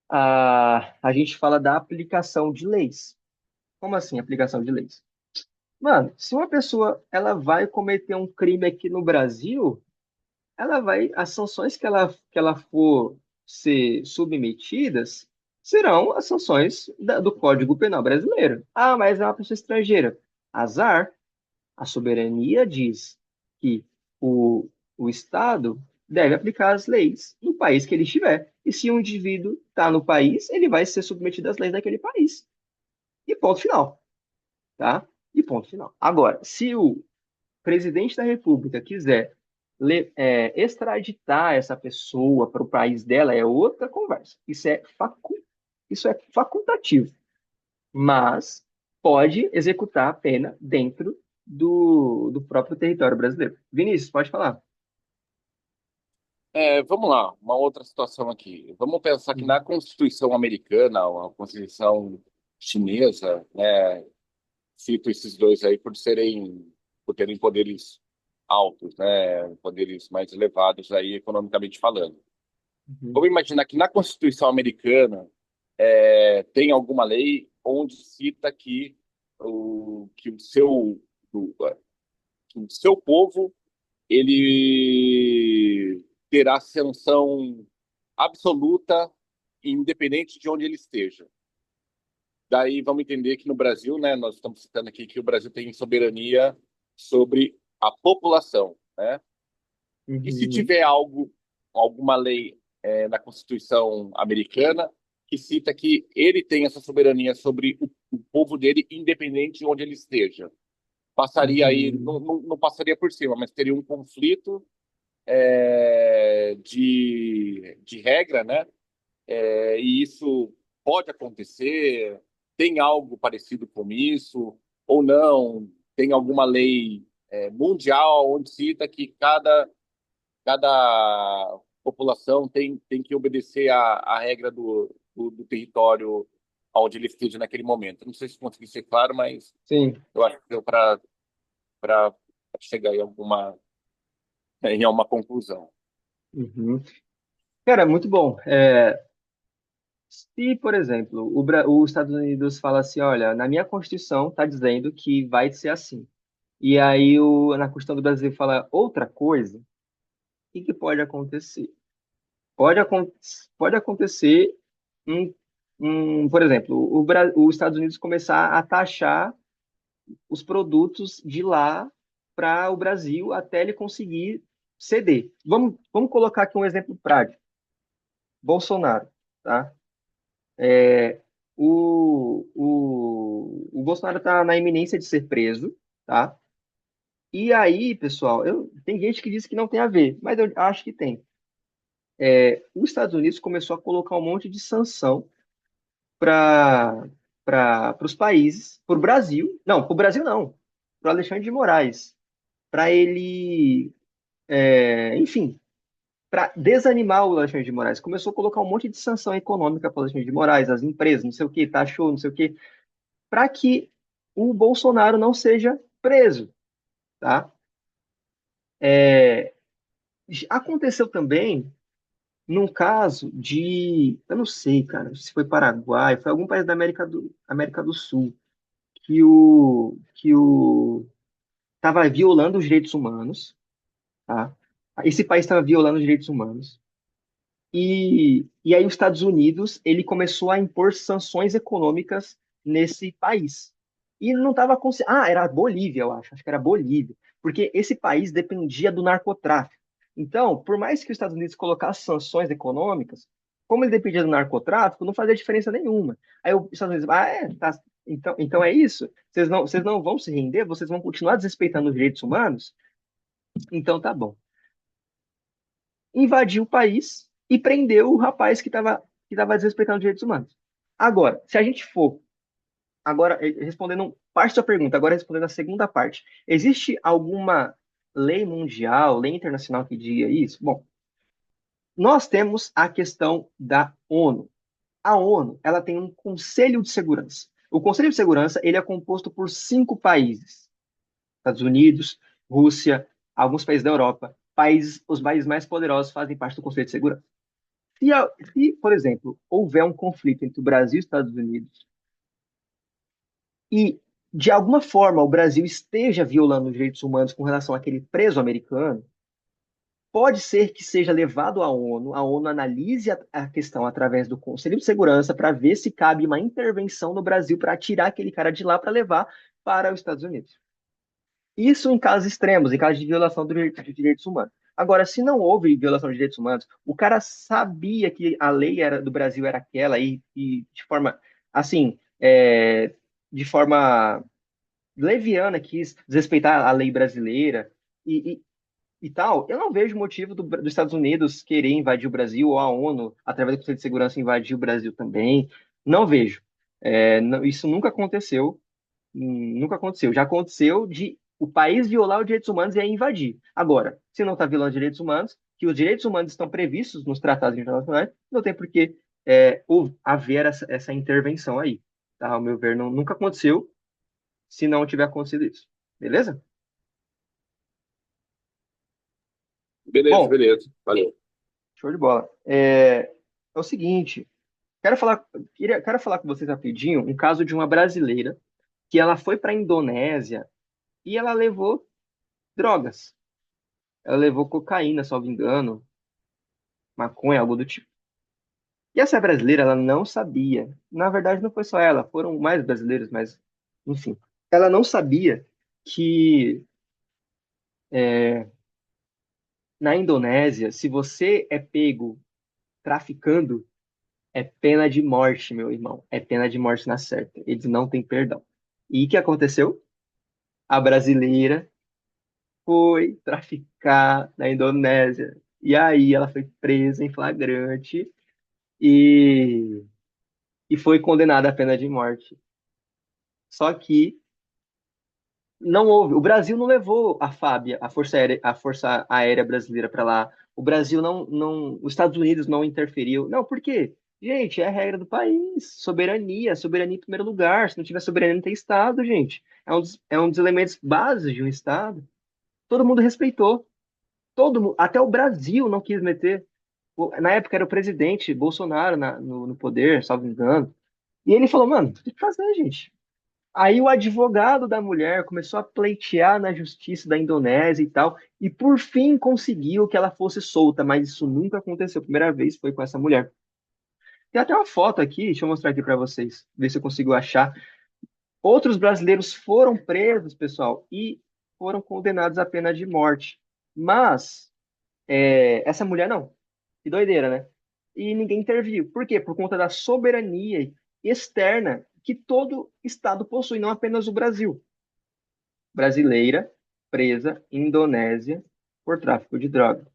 a gente fala da aplicação de leis. Como assim, aplicação de leis? Mano, se uma pessoa ela vai cometer um crime aqui no Brasil, as sanções que ela for ser submetidas serão as sanções do Código Penal brasileiro. Ah, mas é uma pessoa estrangeira. Azar. A soberania diz que o Estado deve aplicar as leis no país que ele estiver. E se um indivíduo está no país, ele vai ser submetido às leis daquele país. E ponto final, tá? E ponto final. Agora, se o presidente da República quiser extraditar essa pessoa para o país dela, é outra conversa. Isso é facultativo, mas pode executar a pena dentro do próprio território brasileiro. Vinícius, pode falar. Vamos lá, uma outra situação aqui. Vamos pensar que na Constituição americana, ou a Constituição chinesa, né, cito esses dois aí por terem poderes altos, né, poderes mais elevados aí economicamente falando. Uhum. Vamos imaginar que na Constituição americana tem alguma lei onde cita o, que o seu povo ele terá sanção absoluta, independente de onde ele esteja. Daí vamos entender que no Brasil, né, nós estamos citando aqui que o Brasil tem soberania sobre a população, né? E se Uhum. tiver alguma lei na Constituição americana que cita que ele tem essa soberania sobre o povo dele, independente de onde ele esteja, passaria aí, Uhum. não passaria por cima, mas teria um conflito de regra, né? E isso pode acontecer, tem algo parecido com isso, ou não, tem alguma lei mundial onde cita que cada população tem que obedecer à regra do território onde ele esteja naquele momento. Não sei se consegui ser claro, mas Sim. eu acho que deu para chegar em uma conclusão. Uhum. Cara, muito bom. Se, por exemplo, os Estados Unidos fala assim, olha, na minha Constituição está dizendo que vai ser assim. E aí na Constituição do Brasil fala outra coisa, o que pode acontecer? Pode acontecer, um, por exemplo, os Estados Unidos começar a taxar os produtos de lá para o Brasil até ele conseguir ceder. Vamos colocar aqui um exemplo prático. Bolsonaro, tá? O Bolsonaro está na iminência de ser preso, tá? E aí, pessoal, tem gente que diz que não tem a ver, mas eu acho que tem. Os Estados Unidos começou a colocar um monte de sanção para os países, para o Brasil, não, para o Brasil não, para o Alexandre de Moraes, para ele, enfim, para desanimar o Alexandre de Moraes. Começou a colocar um monte de sanção econômica para o Alexandre de Moraes, as empresas, não sei o que, taxou, não sei o que, para que o Bolsonaro não seja preso, tá? Aconteceu também num caso eu não sei, cara, se foi Paraguai, foi algum país da América do Sul, que o estava violando os direitos humanos, tá? Esse país estava violando os direitos humanos. E aí os Estados Unidos, ele começou a impor sanções econômicas nesse país. e não estava era Bolívia, eu acho que era Bolívia, porque esse país dependia do narcotráfico. Então, por mais que os Estados Unidos colocasse sanções econômicas, como ele dependia do narcotráfico, não fazia diferença nenhuma. Aí os Estados Unidos, tá, então é isso? Vocês não vão se render? Vocês vão continuar desrespeitando os direitos humanos? Então tá bom. Invadiu o país e prendeu o rapaz que tava desrespeitando os direitos humanos. Agora, se a gente for agora, respondendo parte da sua pergunta, agora respondendo a segunda parte. Existe alguma lei mundial, lei internacional que diga isso? Bom, nós temos a questão da ONU. A ONU, ela tem um Conselho de Segurança. O Conselho de Segurança, ele é composto por 5 países. Estados Unidos, Rússia, alguns países da Europa. Os países mais poderosos fazem parte do Conselho de Segurança. Se, por exemplo, houver um conflito entre o Brasil e os Estados Unidos, e, de alguma forma, o Brasil esteja violando os direitos humanos com relação àquele preso americano, pode ser que seja levado à ONU, a ONU analise a questão através do Conselho de Segurança para ver se cabe uma intervenção no Brasil para tirar aquele cara de lá para levar para os Estados Unidos. Isso em casos extremos, em casos de violação de direitos humanos. Agora, se não houve violação de direitos humanos, o cara sabia que a lei do Brasil era aquela e de forma, assim, de forma leviana quis desrespeitar a lei brasileira e tal, eu não vejo motivo dos Estados Unidos querer invadir o Brasil ou a ONU, através do Conselho de Segurança, invadir o Brasil também. Não vejo. Isso nunca aconteceu. Nunca aconteceu. Já aconteceu de o país violar os direitos humanos e aí invadir. Agora, se não está violando os direitos humanos, que os direitos humanos estão previstos nos tratados internacionais, não tem por que haver essa intervenção aí. Tá? Ao meu ver, nunca aconteceu se não tiver acontecido isso. Beleza? Beleza, Bom, beleza. Valeu. show de bola. É o seguinte, quero falar com vocês rapidinho um caso de uma brasileira que ela foi para a Indonésia e ela levou drogas. Ela levou cocaína, salvo engano, maconha, algo do tipo. E essa brasileira, ela não sabia. Na verdade, não foi só ela, foram mais brasileiros, mas, enfim. Ela não sabia que na Indonésia, se você é pego traficando, é pena de morte, meu irmão. É pena de morte na certa. Eles não têm perdão. E o que aconteceu? A brasileira foi traficar na Indonésia. E aí ela foi presa em flagrante e, e foi condenada à pena de morte. Só que não houve. O Brasil não levou a FAB, a Força Aérea Brasileira para lá. O Brasil os Estados Unidos não interferiu. Não, por quê? Gente, é a regra do país. Soberania em primeiro lugar. Se não tiver soberania, não tem Estado, gente. É um dos elementos básicos de um Estado. Todo mundo respeitou. Até o Brasil não quis meter. Na época era o presidente Bolsonaro no poder, salvo engano. E ele falou, mano, tem que fazer, gente. Aí o advogado da mulher começou a pleitear na justiça da Indonésia e tal, e por fim conseguiu que ela fosse solta, mas isso nunca aconteceu. A primeira vez foi com essa mulher. Tem até uma foto aqui, deixa eu mostrar aqui para vocês, ver se eu consigo achar. Outros brasileiros foram presos, pessoal, e foram condenados à pena de morte. Mas essa mulher não. Que doideira, né? E ninguém interviu. Por quê? Por conta da soberania externa que todo Estado possui, não apenas o Brasil. Brasileira presa em Indonésia por tráfico de drogas.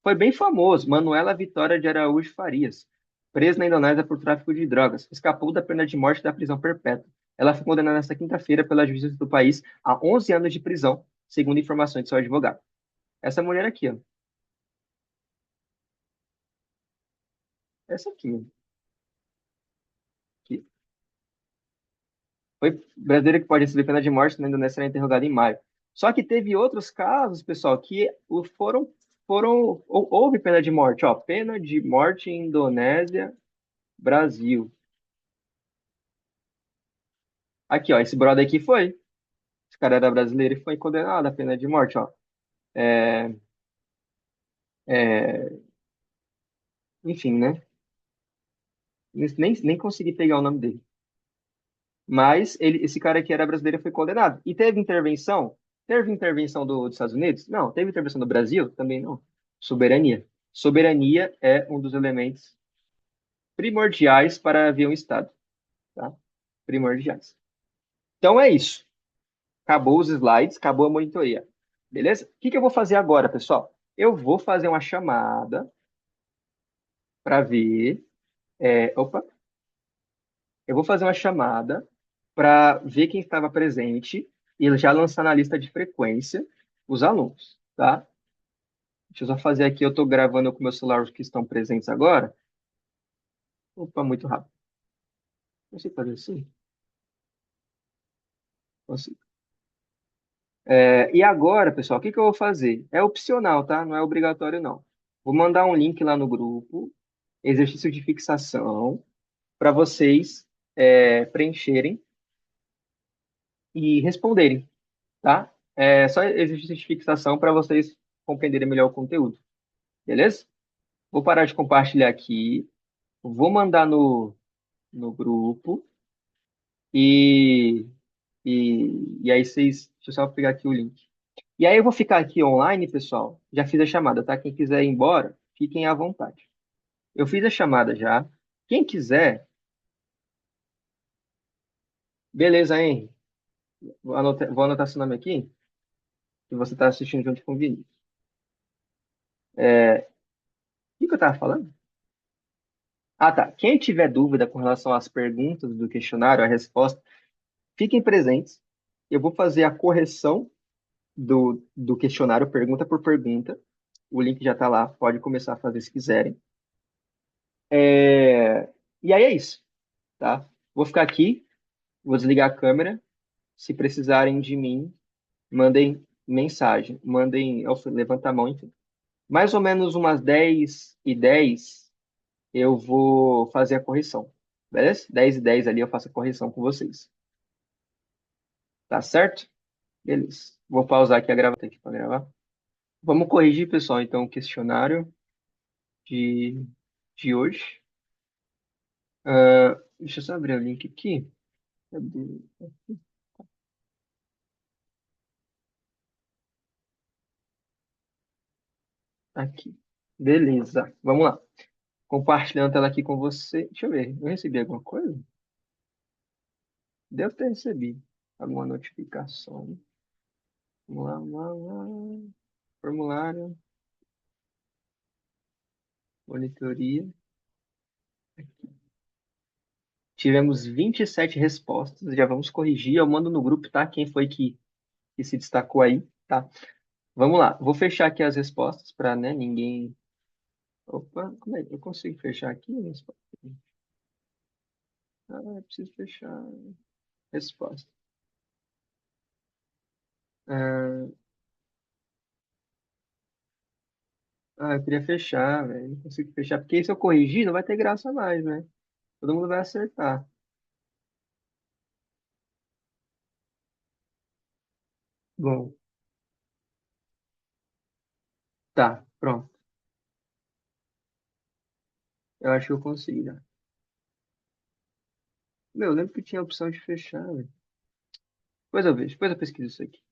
Foi bem famoso, Manuela Vitória de Araújo Farias, presa na Indonésia por tráfico de drogas, escapou da pena de morte e da prisão perpétua. Ela foi condenada nesta quinta-feira pela justiça do país a 11 anos de prisão, segundo informações de seu advogado. Essa mulher aqui, ó. Essa aqui. Foi brasileira que pode receber pena de morte na Indonésia será interrogada em maio. Só que teve outros casos, pessoal, que houve pena de morte, ó, pena de morte em Indonésia, Brasil. Aqui, ó, esse brother aqui foi. Esse cara era brasileiro e foi condenado à pena de morte, ó. É, é, enfim, né? Nem consegui pegar o nome dele. Mas esse cara aqui era brasileiro e foi condenado. E teve intervenção? Teve intervenção dos Estados Unidos? Não. Teve intervenção do Brasil? Também não. Soberania. Soberania é um dos elementos primordiais para haver um Estado, tá? Primordiais. Então é isso. Acabou os slides, acabou a monitoria. Beleza? O que que eu vou fazer agora, pessoal? Eu vou fazer uma chamada para ver. Opa! Eu vou fazer uma chamada para ver quem estava presente e já lançar na lista de frequência os alunos, tá? Deixa eu só fazer aqui, eu estou gravando com meu celular os que estão presentes agora. Opa, muito rápido. Consigo fazer assim? Consigo. E agora, pessoal, o que que eu vou fazer? É opcional, tá? Não é obrigatório, não. Vou mandar um link lá no grupo, exercício de fixação, para vocês preencherem e responderem, tá? É só exercício de fixação para vocês compreenderem melhor o conteúdo, beleza? Vou parar de compartilhar aqui, vou mandar no grupo e, e aí vocês. Deixa eu só pegar aqui o link. E aí eu vou ficar aqui online, pessoal. Já fiz a chamada, tá? Quem quiser ir embora, fiquem à vontade. Eu fiz a chamada já. Quem quiser, beleza, hein? Vou anotar seu nome aqui, que você está assistindo junto com o Vinícius. O que que eu estava falando? Ah, tá. Quem tiver dúvida com relação às perguntas do questionário, a resposta, fiquem presentes. Eu vou fazer a correção do questionário, pergunta por pergunta. O link já está lá, pode começar a fazer se quiserem. E aí é isso, tá? Vou ficar aqui, vou desligar a câmera. Se precisarem de mim, mandem mensagem, mandem, levanta a mão, enfim. Mais ou menos umas 10h10 eu vou fazer a correção, beleza? 10h10 ali eu faço a correção com vocês. Tá certo? Beleza. Vou pausar aqui a gravação aqui para gravar. Vamos corrigir, pessoal, então, o questionário de, de hoje. Deixa eu só abrir o link aqui. Cadê? Aqui. Beleza. Vamos lá. Compartilhando a tela aqui com você. Deixa eu ver. Eu recebi alguma coisa? Devo ter recebido alguma notificação. Vamos lá, vamos lá, vamos lá. Formulário. Monitoria. Tivemos 27 respostas. Já vamos corrigir. Eu mando no grupo, tá? Quem foi que se destacou aí, tá? Vamos lá. Vou fechar aqui as respostas para, né, ninguém. Opa, como é que eu consigo fechar aqui? Preciso fechar. Resposta. Eu queria fechar, velho. Não consigo fechar. Porque se eu corrigir, não vai ter graça mais, né? Todo mundo vai acertar. Bom, tá, pronto. Eu acho que eu consigo, né? Meu, eu lembro que tinha a opção de fechar, velho. Depois eu vejo, depois eu pesquiso isso aqui.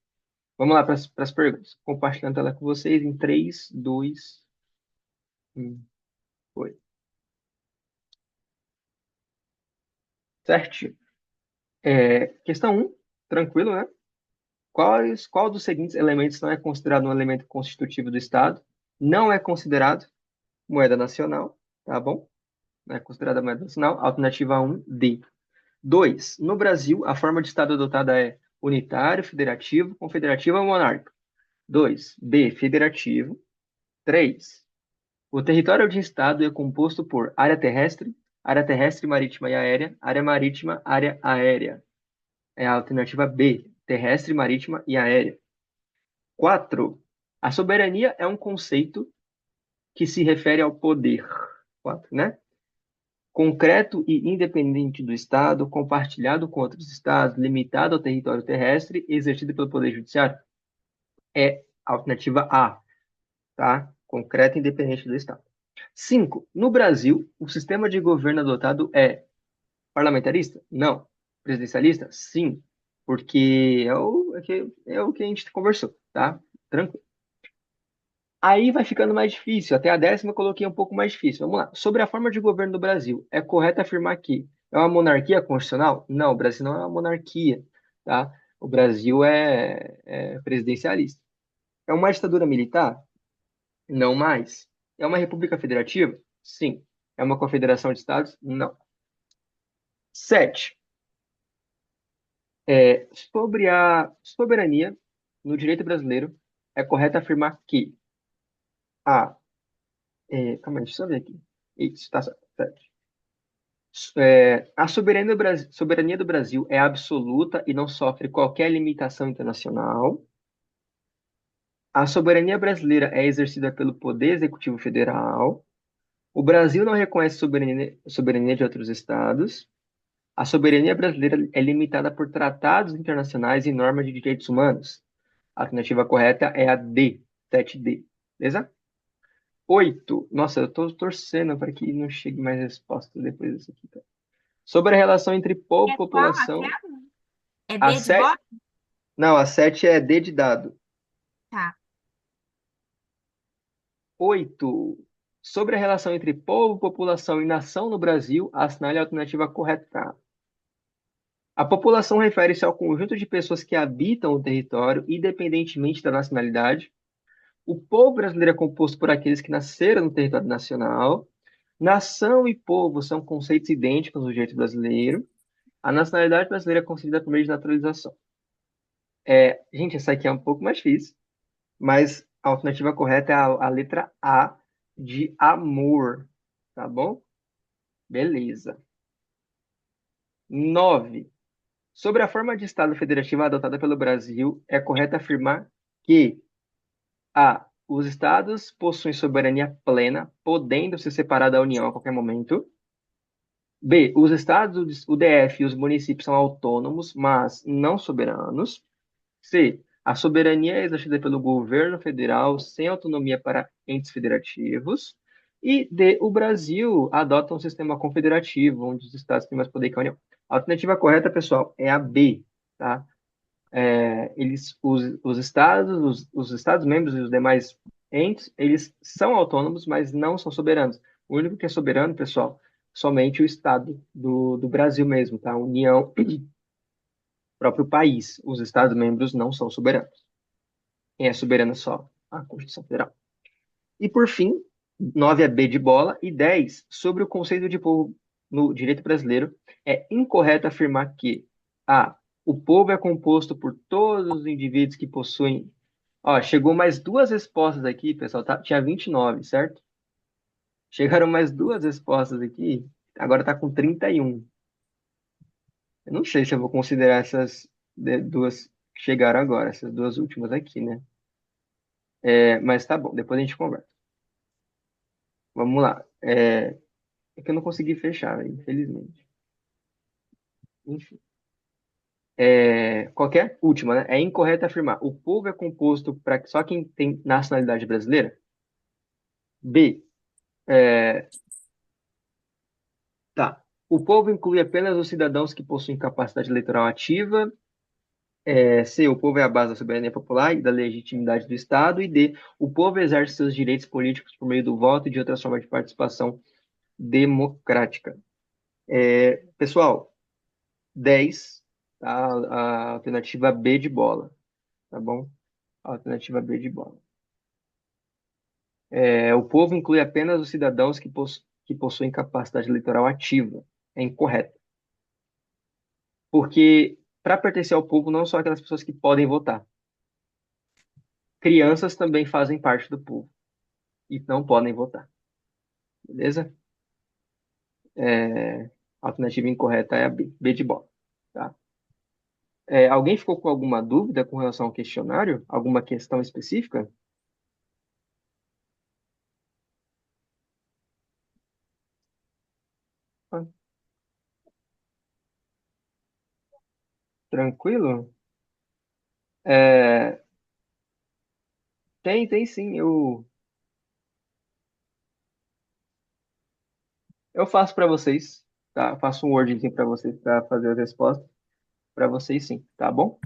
Vamos lá para as perguntas. Compartilhando ela com vocês em 3, 2, 1. Foi. Certinho. Questão 1, tranquilo, né? Qual dos seguintes elementos não é considerado um elemento constitutivo do Estado? Não é considerado moeda nacional, tá bom? Não é considerada moeda nacional. Alternativa 1, D. 2. No Brasil, a forma de Estado adotada é unitário, federativo, confederativo ou monárquico? 2. B. Federativo. 3. O território de Estado é composto por área terrestre, marítima e aérea, área marítima, área aérea. É a alternativa B. Terrestre, marítima e aérea. 4. A soberania é um conceito que se refere ao poder. 4, né? Concreto e independente do Estado, compartilhado com outros Estados, limitado ao território terrestre, exercido pelo Poder Judiciário? É a alternativa A, tá? Concreto e independente do Estado. 5. No Brasil, o sistema de governo adotado é parlamentarista? Não. presidencialista? Sim, porque é o que a gente conversou, tá? Tranquilo. Aí vai ficando mais difícil. Até a décima eu coloquei um pouco mais difícil. Vamos lá. Sobre a forma de governo do Brasil, é correto afirmar que é uma monarquia constitucional? Não, o Brasil não é uma monarquia, tá? O Brasil é presidencialista. É uma ditadura militar? Não mais. É uma república federativa? Sim. É uma confederação de estados? Não. 7. Sobre a soberania no direito brasileiro, é correto afirmar que a. Calma aí, deixa eu só ver aqui. Isso, tá certo. A soberania do Brasil é absoluta e não sofre qualquer limitação internacional. A soberania brasileira é exercida pelo Poder Executivo Federal. O Brasil não reconhece soberania de outros estados. A soberania brasileira é limitada por tratados internacionais e normas de direitos humanos. A alternativa correta é a D, 7D. Beleza? 8. Nossa, eu estou torcendo para que não chegue mais resposta depois disso aqui, tá? Sobre a relação entre povo e É qual população. aquela? É A D de 7. bola? Não, a 7 é D de dado. Tá. 8. Sobre a relação entre povo, população e nação no Brasil, assinale a alternativa correta. A população refere-se ao conjunto de pessoas que habitam o território, independentemente da nacionalidade. O povo brasileiro é composto por aqueles que nasceram no território nacional. Nação e povo são conceitos idênticos no direito brasileiro. A nacionalidade brasileira é concedida por meio de naturalização. Gente, essa aqui é um pouco mais difícil, mas a alternativa correta é a letra A de amor, tá bom? Beleza. 9. Sobre a forma de Estado federativo adotada pelo Brasil, é correto afirmar que A. Os Estados possuem soberania plena, podendo se separar da União a qualquer momento. B. Os Estados, o DF e os municípios são autônomos, mas não soberanos. C. A soberania é exercida pelo governo federal sem autonomia para entes federativos. E D. O Brasil adota um sistema confederativo, onde os estados têm mais poder que a União. A alternativa correta, pessoal, é a B, tá? Os estados, os estados membros e os demais entes, eles são autônomos, mas não são soberanos. O único que é soberano, pessoal, somente o estado do Brasil mesmo, tá? A União, próprio país. Os estados membros não são soberanos. Quem é soberano é só a Constituição Federal. E por fim, 9 é B de bola e 10 sobre o conceito de povo no direito brasileiro, é incorreto afirmar que A. O povo é composto por todos os indivíduos que possuem. Ó, chegou mais duas respostas aqui, pessoal. Tinha 29, certo? Chegaram mais duas respostas aqui. Agora tá com 31. Eu não sei se eu vou considerar essas duas que chegaram agora, essas duas últimas aqui, né? Mas tá bom, depois a gente conversa. Vamos lá. É que eu não consegui fechar, né, infelizmente. Enfim. Qualquer última, né? É incorreto afirmar. O povo é composto para só quem tem nacionalidade brasileira? B. É, tá. O povo inclui apenas os cidadãos que possuem capacidade eleitoral ativa. C. O povo é a base da soberania popular e da legitimidade do Estado. E D. O povo exerce seus direitos políticos por meio do voto e de outras formas de participação democrática. Pessoal, 10, tá? A alternativa B de bola, tá bom? A alternativa B de bola. O povo inclui apenas os cidadãos que possuem capacidade eleitoral ativa. É incorreto. Porque para pertencer ao povo não são aquelas pessoas que podem votar. Crianças também fazem parte do povo e não podem votar. Beleza? A alternativa incorreta é a B, B de bola. Tá? Alguém ficou com alguma dúvida com relação ao questionário? Alguma questão específica? Ah, tranquilo? É, tem sim. Eu faço para vocês. tá? Eu faço um Wordzinho para vocês, para fazer as respostas para vocês sim, tá bom?